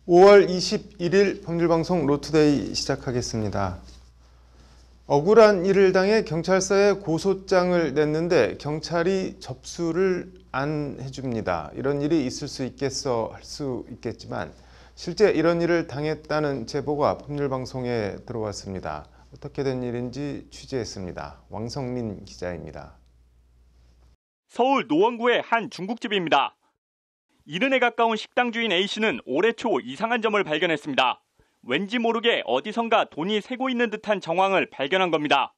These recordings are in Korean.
5월 21일 법률방송 로투데이 시작하겠습니다. 억울한 일을 당해 경찰서에 고소장을 냈는데 경찰이 접수를 안 해줍니다. 이런 일이 있을 수 있겠어 할 수 있겠지만 실제 이런 일을 당했다는 제보가 법률방송에 들어왔습니다. 어떻게 된 일인지 취재했습니다. 왕성민 기자입니다. 서울 노원구의 한 중국집입니다. 70에 가까운 식당 주인 A씨는 올해 초 이상한 점을 발견했습니다. 왠지 모르게 어디선가 돈이 새고 있는 듯한 정황을 발견한 겁니다.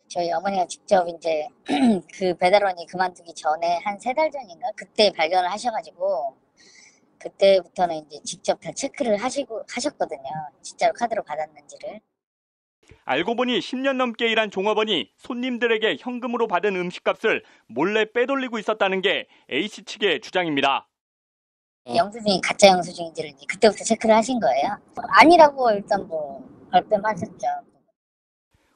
저희 어머니가 직접 이제 그 배달원이 그만두기 전에 한 3달 전인가 그때 발견을 하셔가지고 그때부터는 이제 직접 다 체크를 하셨거든요. 진짜로 카드로 받았는지를. 알고 보니 10년 넘게 일한 종업원이 손님들에게 현금으로 받은 음식값을 몰래 빼돌리고 있었다는 게 A씨 측의 주장입니다. 영수증이 가짜 영수증인지를 이제 그때부터 체크를 하신 거예요. 아니라고 일단 발뺌하셨죠.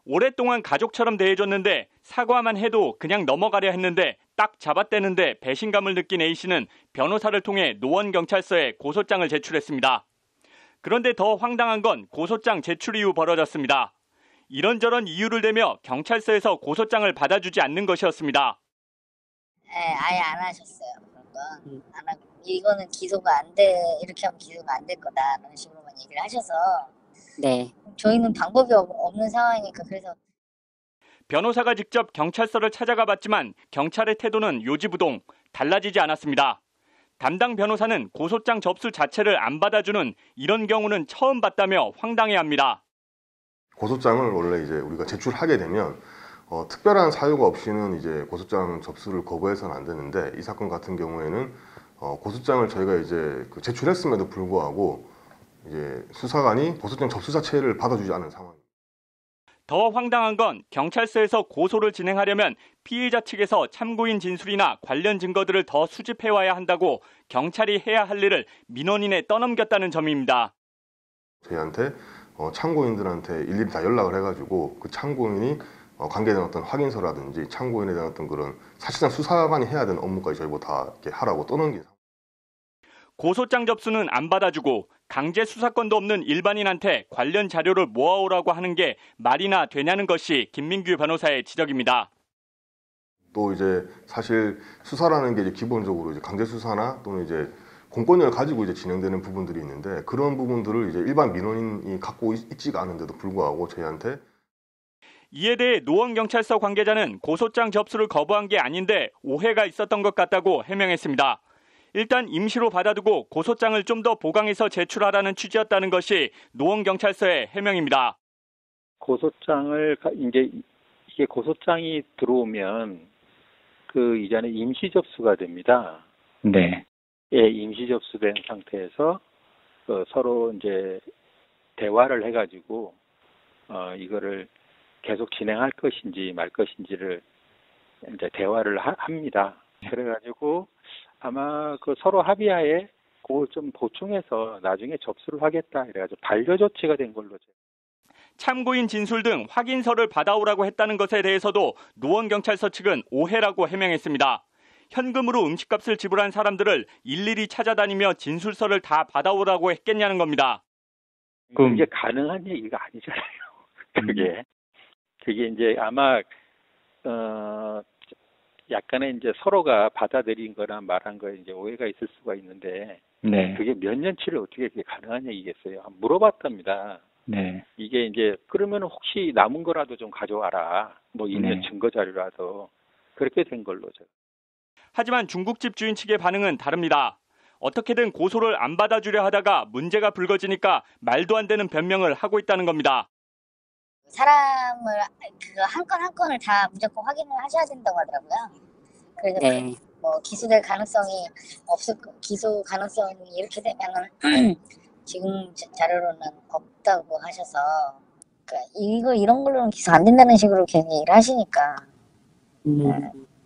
오랫동안 가족처럼 대해줬는데 사과만 해도 그냥 넘어가려 했는데 딱 잡아떼는데 배신감을 느낀 A씨는 변호사를 통해 노원경찰서에 고소장을 제출했습니다. 그런데 더 황당한 건 고소장 제출 이후 벌어졌습니다. 이런저런 이유를 대며 경찰서에서 고소장을 받아주지 않는 것이었습니다. 아예 안 하셨어요. 그런 건. 안 하고 이거는 기소가 안 돼. 이렇게 하면 기소가 안 될 거다. 그런 식으로만 얘기를 하셔서 네. 저희는 방법이 없는 상황이니까 그래서 변호사가 직접 경찰서를 찾아가 봤지만 경찰의 태도는 요지부동 달라지지 않았습니다. 담당 변호사는 고소장 접수 자체를 안 받아주는 이런 경우는 처음 봤다며 황당해합니다. 고소장을 원래 이제 우리가 제출하게 되면 특별한 사유가 없이는 이제 고소장 접수를 거부해서는 안 되는데 이 사건 같은 경우에는 고소장을 저희가 이제 제출했음에도 불구하고 이제 수사관이 고소장 접수 자체를 받아주지 않은 상황입니다. 더 황당한 건 경찰서에서 고소를 진행하려면 피의자 측에서 참고인 진술이나 관련 증거들을 더 수집해와야 한다고 경찰이 해야 할 일을 민원인에 떠넘겼다는 점입니다. 저희한테 참고인들한테 일일이 다 연락을 해가지고 그 참고인이 관계된 어떤 확인서라든지 참고인에 대한 어떤 그런 사실상 수사관이 해야 되는 업무까지 저희보고 다 이렇게 하라고 떠넘긴 상황. 고소장 접수는 안 받아주고 강제 수사권도 없는 일반인한테 관련 자료를 모아오라고 하는 게 말이나 되냐는 것이 김민규 변호사의 지적입니다. 또 이제 사실 수사라는 게 이제 기본적으로 이제 강제 수사나 또는 이제 공권력을 가지고 이제 진행되는 부분들이 있는데 그런 부분들을 이제 일반 민원인이 갖고 있지가 않은데도 불구하고 저희한테 이에 대해 노원경찰서 관계자는 고소장 접수를 거부한 게 아닌데 오해가 있었던 것 같다고 해명했습니다. 일단 임시로 받아두고 고소장을 좀 더 보강해서 제출하라는 취지였다는 것이 노원경찰서의 해명입니다. 고소장을 이게 고소장이 들어오면 그 이전에 임시 접수가 됩니다. 네. 예, 임시 접수된 상태에서 서로 이제 대화를 해가지고 이거를 계속 진행할 것인지 말 것인지를 이제 대화를 합니다. 그래가지고 아마 그 서로 합의하에 그걸 좀 보충해서 나중에 접수를 하겠다 이래가지고 반려 조치가 된 걸로. 참고인 진술 등 확인서를 받아오라고 했다는 것에 대해서도 노원경찰서 측은 오해라고 해명했습니다. 현금으로 음식값을 지불한 사람들을 일일이 찾아다니며 진술서를 다 받아오라고 했겠냐는 겁니다. 그럼 이게 가능한 얘기가 아니잖아요. 그게 이제 아마 약간의 이제 서로가 받아들인 거나 말한 거에 이제 오해가 있을 수가 있는데 네. 그게 몇 년치를 어떻게 그게 가능한 얘기겠어요? 물어봤답니다. 네. 이게 이제 그러면 혹시 남은 거라도 좀 가져와라. 뭐 있는 증거 자료라도 그렇게 된 걸로죠. 하지만 중국집 주인 측의 반응은 다릅니다. 어떻게든 고소를 안 받아주려 하다가 문제가 불거지니까 말도 안 되는 변명을 하고 있다는 겁니다. 사람을 그 한 건 한 건을 다 무조건 확인을 하셔야 된다고 하더라고요. 그래서 네. 뭐 기소될 가능성이 기소 가능성이 이렇게 되면은 지금 자료로는 없다고 하셔서 그러니까 이런 걸로는 기소 안 된다는 식으로 괜히 얘기를 하시니까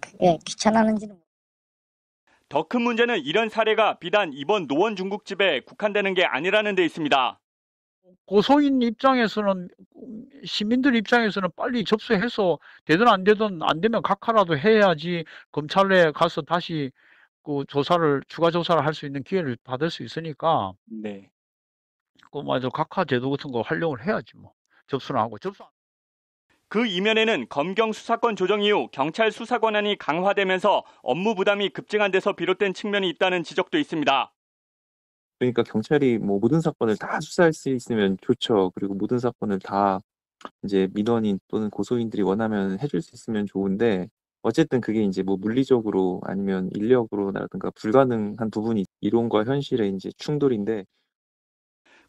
그게 귀찮았는지는. 더 큰 문제는 이런 사례가 비단 이번 노원 중국집에 국한되는 게 아니라는 데 있습니다. 고소인 입장에서는 시민들 입장에서는 빨리 접수해서 되든 안 되면 각하라도 해야지 검찰에 가서 다시 그 추가 조사를 할 수 있는 기회를 받을 수 있으니까, 네. 맞아. 각하 제도 같은 거 활용을 해야지, 뭐. 접수를 하고, 그 이면에는 검경 수사권 조정 이후 경찰 수사 권한이 강화되면서 업무 부담이 급증한 데서 비롯된 측면이 있다는 지적도 있습니다. 그러니까 경찰이 뭐 모든 사건을 다 수사할 수 있으면 좋죠. 그리고 모든 사건을 다 이제 민원인 또는 고소인들이 원하면 해줄 수 있으면 좋은데, 어쨌든 그게 이제 뭐 물리적으로 아니면 인력으로라든가 불가능한 부분이 이론과 현실의 이제 충돌인데,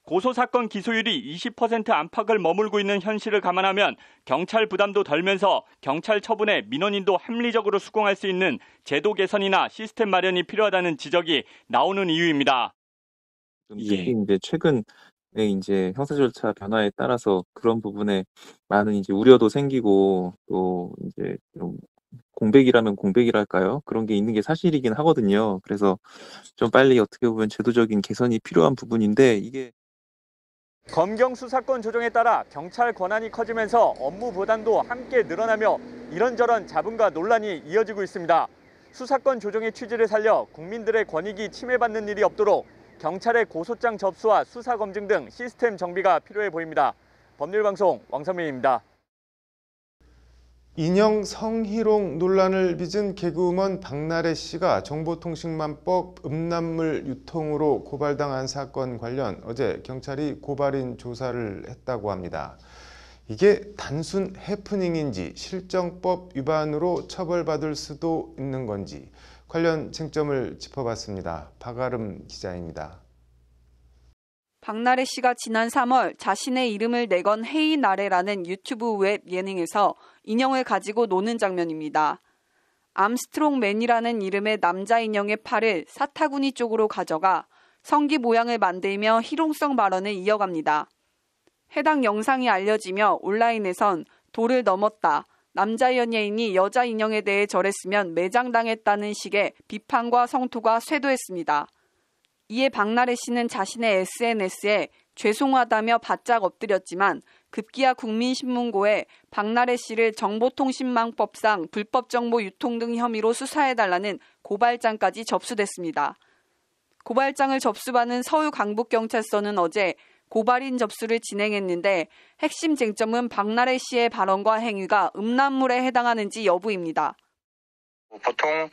고소사건 기소율이 20% 안팎을 머물고 있는 현실을 감안하면 경찰 부담도 덜면서 경찰 처분에 민원인도 합리적으로 수긍할 수 있는 제도 개선이나 시스템 마련이 필요하다는 지적이 나오는 이유입니다. 특히 이제 최근에 이제 형사 절차 변화에 따라서 그런 부분에 많은 이제 우려도 생기고, 또 이제 좀 공백이라면 공백이랄까요? 그런 게 있는 게 사실이긴 하거든요. 그래서 좀 빨리 어떻게 보면 제도적인 개선이 필요한 부분인데, 이게 검경 수사권 조정에 따라 경찰 권한이 커지면서 업무 부담도 함께 늘어나며 이런저런 잡음과 논란이 이어지고 있습니다. 수사권 조정의 취지를 살려 국민들의 권익이 침해받는 일이 없도록 경찰의 고소장 접수와 수사 검증 등 시스템 정비가 필요해 보입니다. 법률방송 왕선민입니다. 인형 성희롱 논란을 빚은 개그우먼 박나래 씨가 정보통신망법 음란물 유통으로 고발당한 사건 관련 어제 경찰이 고발인 조사를 했다고 합니다. 이게 단순 해프닝인지 실정법 위반으로 처벌받을 수도 있는 건지 관련 쟁점을 짚어봤습니다. 박아름 기자입니다. 박나래 씨가 지난 3월 자신의 이름을 내건 헤이 나래라는 유튜브 웹 예능에서 인형을 가지고 노는 장면입니다. 암스트롱맨이라는 이름의 남자 인형의 팔을 사타구니 쪽으로 가져가 성기 모양을 만들며 희롱성 발언을 이어갑니다. 해당 영상이 알려지며 온라인에선 도를 넘었다, 남자 연예인이 여자 인형에 대해 저랬으면 매장당했다는 식의 비판과 성토가 쇄도했습니다. 이에 박나래 씨는 자신의 SNS에 죄송하다며 바짝 엎드렸지만 급기야 국민신문고에 박나래 씨를 정보통신망법상 불법정보 유통 등 혐의로 수사해달라는 고발장까지 접수됐습니다. 고발장을 접수받은 서울 강북경찰서는 어제 고발인 접수를 진행했는데 핵심 쟁점은 박나래 씨의 발언과 행위가 음란물에 해당하는지 여부입니다. 보통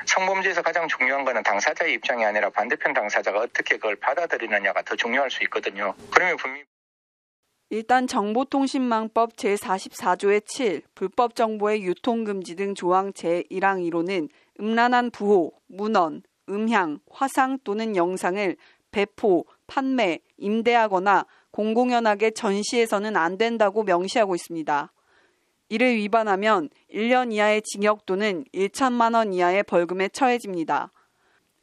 성범죄에서 가장 중요한 것은 당사자의 입장이 아니라 반대편 당사자가 어떻게 그걸 받아들이느냐가 더 중요할 수 있거든요. 그러면 분명히 일단 정보통신망법 제44조의 7 불법 정보의 유통금지 등 조항 제1항 1호는 음란한 부호, 문헌, 음향, 화상 또는 영상을 배포, 판매, 임대하거나 공공연하게 전시해서는 안 된다고 명시하고 있습니다. 이를 위반하면 1년 이하의 징역 또는 1천만 원 이하의 벌금에 처해집니다.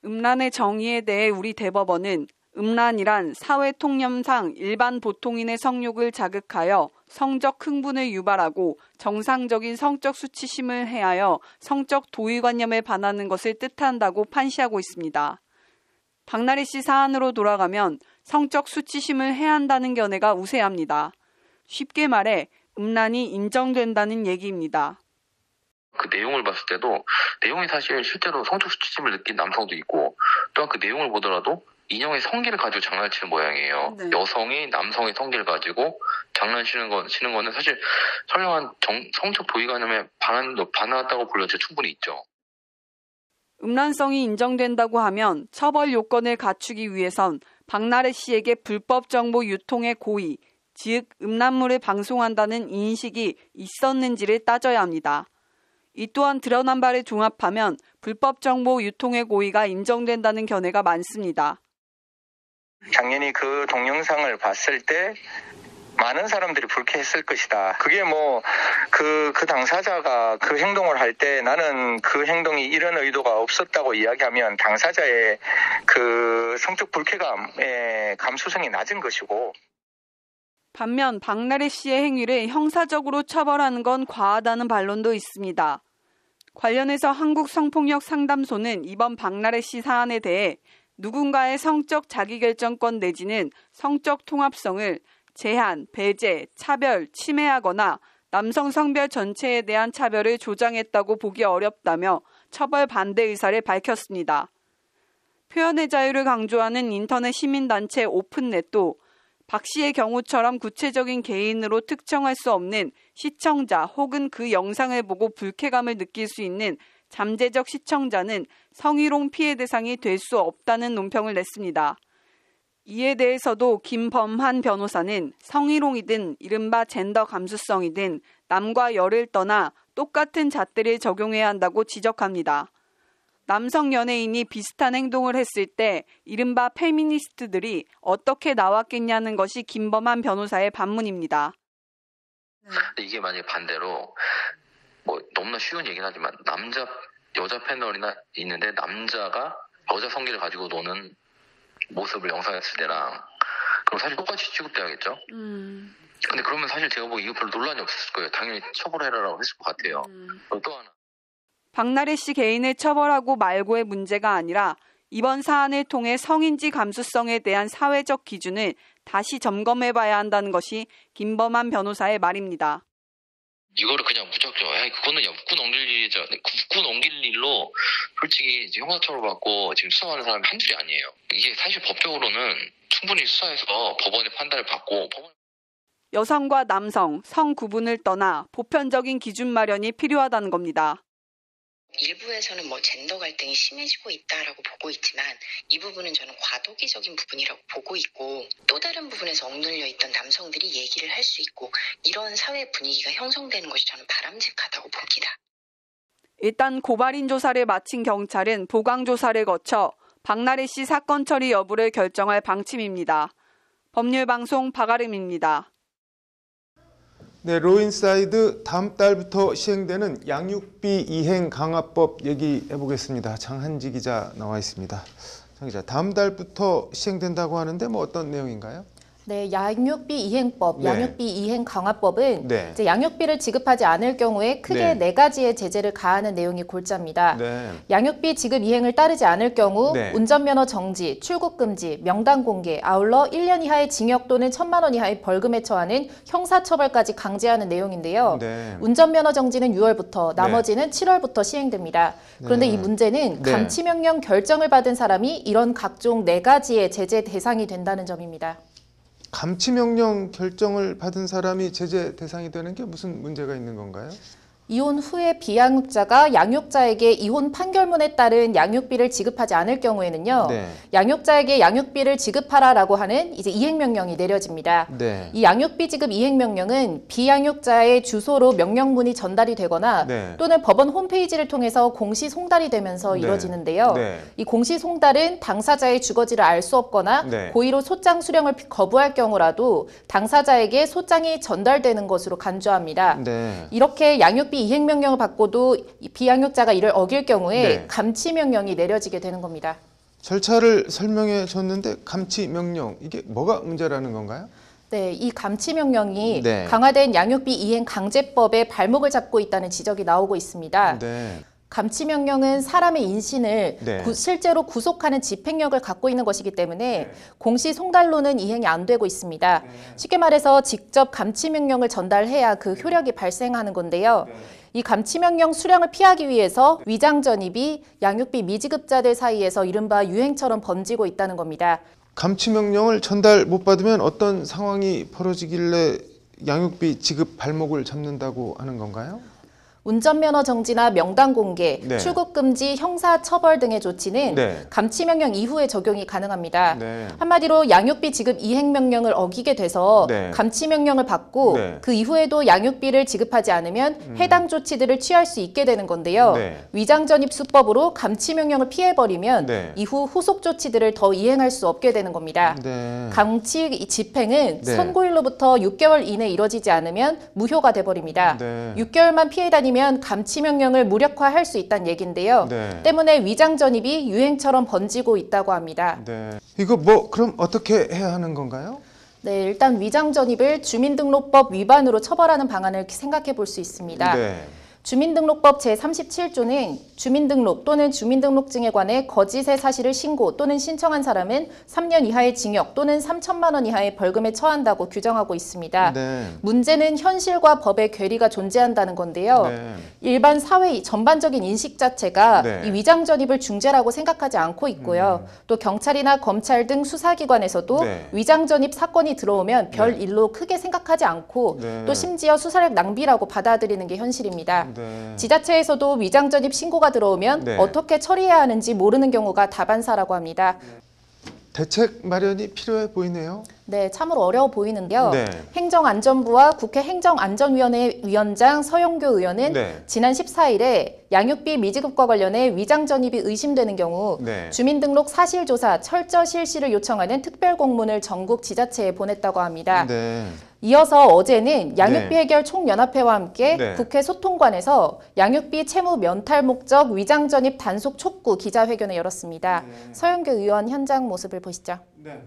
음란의 정의에 대해 우리 대법원은 음란이란 사회통념상 일반 보통인의 성욕을 자극하여 성적 흥분을 유발하고 정상적인 성적 수치심을 해하여 성적 도의관념에 반하는 것을 뜻한다고 판시하고 있습니다. 박나래 씨 사안으로 돌아가면 성적 수치심을 해한다는 견해가 우세합니다. 쉽게 말해 음란이 인정된다는 얘기입니다. 그 내용을 봤을 때도 내용이 사실 실제로 성적 수치심을 느낀 남성도 있고, 또한 그 내용을 보더라도 인형의 성기를 가지고 장난치는 모양이에요. 네. 여성이 남성의 성기를 가지고 장난치는 거는 사실 선량한 성적 도의관념에 반하다고 볼 여지가 충분히 있죠. 음란성이 인정된다고 하면 처벌 요건을 갖추기 위해선 박나래 씨에게 불법 정보 유통의 고의, 즉 음란물을 방송한다는 인식이 있었는지를 따져야 합니다. 이 또한 드러난 바를 종합하면 불법 정보 유통의 고의가 인정된다는 견해가 많습니다. 당연히 그 동영상을 봤을 때 많은 사람들이 불쾌했을 것이다. 그게 그 당사자가 그 행동을 할 때 나는 그 행동이 이런 의도가 없었다고 이야기하면 당사자의 그 성적 불쾌감의 감수성이 낮은 것이고, 반면 박나래 씨의 행위를 형사적으로 처벌하는 건 과하다는 반론도 있습니다. 관련해서 한국성폭력상담소는 이번 박나래 씨 사안에 대해 누군가의 성적 자기결정권 내지는 성적 통합성을 제한, 배제, 차별, 침해하거나 남성 성별 전체에 대한 차별을 조장했다고 보기 어렵다며 처벌 반대 의사를 밝혔습니다. 표현의 자유를 강조하는 인터넷 시민단체 오픈넷도 박 씨의 경우처럼 구체적인 개인으로 특정할 수 없는 시청자 혹은 그 영상을 보고 불쾌감을 느낄 수 있는 잠재적 시청자는 성희롱 피해 대상이 될 수 없다는 논평을 냈습니다. 이에 대해서도 김범한 변호사는 성희롱이든 이른바 젠더 감수성이든 남과 여를 떠나 똑같은 잣대를 적용해야 한다고 지적합니다. 남성 연예인이 비슷한 행동을 했을 때 이른바 페미니스트들이 어떻게 나왔겠냐는 것이 김범한 변호사의 반문입니다. 이게 만약에 반대로 뭐 너무나 쉬운 얘기긴 하지만 여자 패널이나 있는데 남자가 여자 성기를 가지고 노는 모습을 영상했을 때랑 그럼 사실 똑같이 취급돼야겠죠. 근데 그러면 사실 제가 뭐 이거 별로 논란이 없었을 거예요. 당연히 처벌해라라고 했을 것 같아요. 또 하나. 박나래 씨 개인을 처벌하고 말고의 문제가 아니라 이번 사안을 통해 성인지 감수성에 대한 사회적 기준을 다시 점검해봐야 한다는 것이 김범한 변호사의 말입니다. 이거를 그냥 무작정, 그거는 그냥 묻고 넘길 일로 솔직히 이제 형사처벌 받고 지금 수사하는 사람이 한둘이 아니에요. 이게 사실 법적으로는 충분히 수사해서 법원의 판단을 받고 여성과 남성, 성 구분을 떠나 보편적인 기준 마련이 필요하다는 겁니다. 일부에서는 젠더 갈등이 심해지고 있다라고 보고 있지만 이 부분은 저는 과도기적인 부분이라고 보고 있고 또 다른 부분에서 억눌려 있던 남성들이 얘기를 할 수 있고 이런 사회 분위기가 형성되는 것이 저는 바람직하다고 봅니다. 일단 고발인 조사를 마친 경찰은 보강 조사를 거쳐 박나래 씨 사건 처리 여부를 결정할 방침입니다. 법률방송 박아름입니다. 네, 로인사이드 다음 달부터 시행되는 양육비 이행 강화법 얘기해 보겠습니다. 장한지 기자 나와 있습니다. 장 기자, 다음 달부터 시행된다고 하는데 어떤 내용인가요? 네, 양육비 이행법, 네. 양육비 이행 강화법은 네. 이제 양육비를 지급하지 않을 경우에 크게 네 가지의 제재를 가하는 내용이 골자입니다. 네. 양육비 지급 이행을 따르지 않을 경우 네. 운전면허 정지, 출국 금지, 명단 공개, 아울러 1년 이하의 징역 또는 1,000만 원 이하의 벌금에 처하는 형사처벌까지 강제하는 내용인데요. 네. 운전면허 정지는 6월부터, 나머지는 7월부터 시행됩니다. 그런데 네. 이 문제는 네. 감치명령 결정을 받은 사람이 이런 각종 4가지의 제재 대상이 된다는 점입니다. 감치명령 결정을 받은 사람이 제재 대상이 되는 게 무슨 문제가 있는 건가요? 이혼 후에 비양육자가 양육자에게 이혼 판결문에 따른 양육비를 지급하지 않을 경우에는요. 네. 양육자에게 양육비를 지급하라라고 하는 이제 이행명령이 내려집니다. 네. 이 양육비 지급 이행명령은 비양육자의 주소로 명령문이 전달이 되거나 네. 또는 법원 홈페이지를 통해서 공시 송달이 되면서 네. 이루어지는데요. 네. 이 공시 송달은 당사자의 주거지를 알 수 없거나 네. 고의로 소장 수령을 거부할 경우라도 당사자에게 소장이 전달되는 것으로 간주합니다. 네. 이렇게 양육비 이행명령을 받고도 비양육자가 이를 어길 경우에 네. 감치명령이 내려지게 되는 겁니다. 절차를 설명해 줬는데 감치명령, 이게 뭐가 문제라는 건가요? 네, 이 감치명령이 네. 강화된 양육비 이행 강제법의 발목을 잡고 있다는 지적이 나오고 있습니다. 네. 감치명령은 사람의 인신을 네. 실제로 구속하는 집행력을 갖고 있는 것이기 때문에 공시 송달로는 이행이 안 되고 있습니다. 쉽게 말해서 직접 감치명령을 전달해야 그 효력이 발생하는 건데요. 이 감치명령 수령을 피하기 위해서 위장 전입이 양육비 미지급자들 사이에서 이른바 유행처럼 번지고 있다는 겁니다. 감치명령을 전달 못 받으면 어떤 상황이 벌어지길래 양육비 지급 발목을 잡는다고 하는 건가요? 운전면허 정지나 명단 공개, 네. 출국 금지, 형사 처벌 등의 조치는 네. 감치명령 이후에 적용이 가능합니다. 네. 한마디로 양육비 지급 이행명령을 어기게 돼서 네. 감치명령을 받고 네. 그 이후에도 양육비를 지급하지 않으면 해당 조치들을 취할 수 있게 되는 건데요. 네. 위장전입 수법으로 감치명령을 피해버리면 네. 이후 후속 조치들을 더 이행할 수 없게 되는 겁니다. 네. 감치 집행은 네. 선고일로부터 6개월 이내 이뤄지지 않으면 무효가 돼버립니다. 네. 6개월만 피해 다니면 감치명령을 무력화할 수 있다는 얘기인데요. 네. 때문에 위장 전입이 유행처럼 번지고 있다고 합니다. 네. 이거 그럼 어떻게 해야 하는 건가요? 네, 일단 위장 전입을 주민등록법 위반으로 처벌하는 방안을 생각해 볼 수 있습니다. 네. 주민등록법 제37조는 주민등록 또는 주민등록증에 관해 거짓의 사실을 신고 또는 신청한 사람은 3년 이하의 징역 또는 3천만 원 이하의 벌금에 처한다고 규정하고 있습니다. 네. 문제는 현실과 법의 괴리가 존재한다는 건데요. 네. 일반 사회 전반적인 인식 자체가 네. 이 위장 전입을 중죄라고 생각하지 않고 있고요. 또 경찰이나 검찰 등 수사기관에서도 네. 위장 전입 사건이 들어오면 별 일로 크게 생각하지 않고 네. 또 심지어 수사력 낭비라고 받아들이는 게 현실입니다. 네. 지자체에서도 위장 전입 신고가 들어오면 네. 어떻게 처리해야 하는지 모르는 경우가 다반사라고 합니다. 대책 마련이 필요해 보이네요. 네, 참으로 어려워 보이는데요. 네. 행정안전부와 국회 행정안전위원회 위원장 서영교 의원은 네. 지난 14일에 양육비 미지급과 관련해 위장 전입이 의심되는 경우 네. 주민등록 사실조사 철저 실시를 요청하는 특별공문을 전국 지자체에 보냈다고 합니다. 네. 이어서 어제는 양육비 네. 해결 총연합회와 함께 네. 국회 소통관에서 양육비 채무 면탈 목적 위장 전입 단속 촉구 기자회견을 열었습니다. 서영교 의원 현장 모습을 보시죠. 네.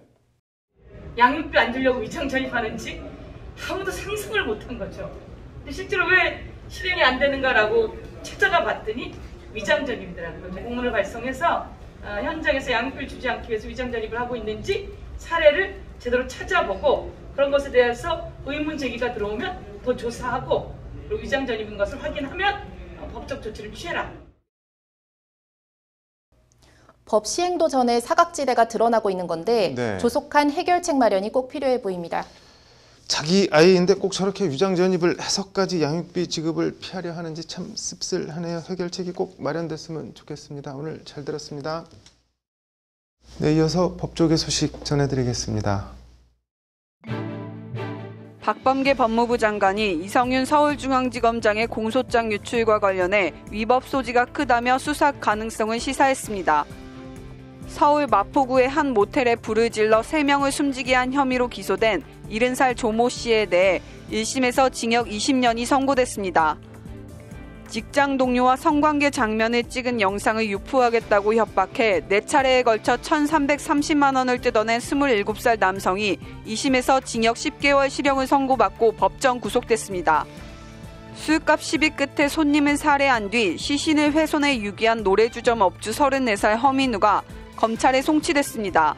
양육비 안 주려고 위장 전입하는지 아무도 상상을 못한 거죠. 근데 실제로 왜 실행이 안 되는가라고 찾아가 봤더니 위장 전입이더라고요. 공문을 발송해서 현장에서 양육비를 주지 않기 위해서 위장 전입을 하고 있는지 사례를 제대로 찾아보고 그런 것에 대해서 의문 제기가 들어오면 더 조사하고 그리고 위장 전입인 것을 확인하면 법적 조치를 취해라. 법 시행도 전에 사각지대가 드러나고 있는 건데 네. 조속한 해결책 마련이 꼭 필요해 보입니다. 자기 아이인데 꼭 저렇게 위장 전입을 해서까지 양육비 지급을 피하려 하는지 참 씁쓸하네요. 해결책이 꼭 마련됐으면 좋겠습니다. 오늘 잘 들었습니다. 네, 이어서 법조계 소식 전해드리겠습니다. 박범계 법무부 장관이 이성윤 서울중앙지검장의 공소장 유출과 관련해 위법 소지가 크다며 수사 가능성을 시사했습니다. 서울 마포구의 한 모텔에 불을 질러 3명을 숨지게 한 혐의로 기소된 70살 조모 씨에 대해 1심에서 징역 20년이 선고됐습니다. 직장 동료와 성관계 장면을 찍은 영상을 유포하겠다고 협박해 4차례에 걸쳐 1,330만 원을 뜯어낸 27살 남성이 2심에서 징역 10개월 실형을 선고받고 법정 구속됐습니다. 술값 시비 끝에 손님을 살해한 뒤 시신을 훼손해 유기한 노래주점 업주 34살 허민우가 검찰에 송치됐습니다.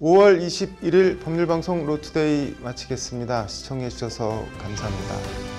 5월 21일 법률방송 로투데이 마치겠습니다. 시청해주셔서 감사합니다.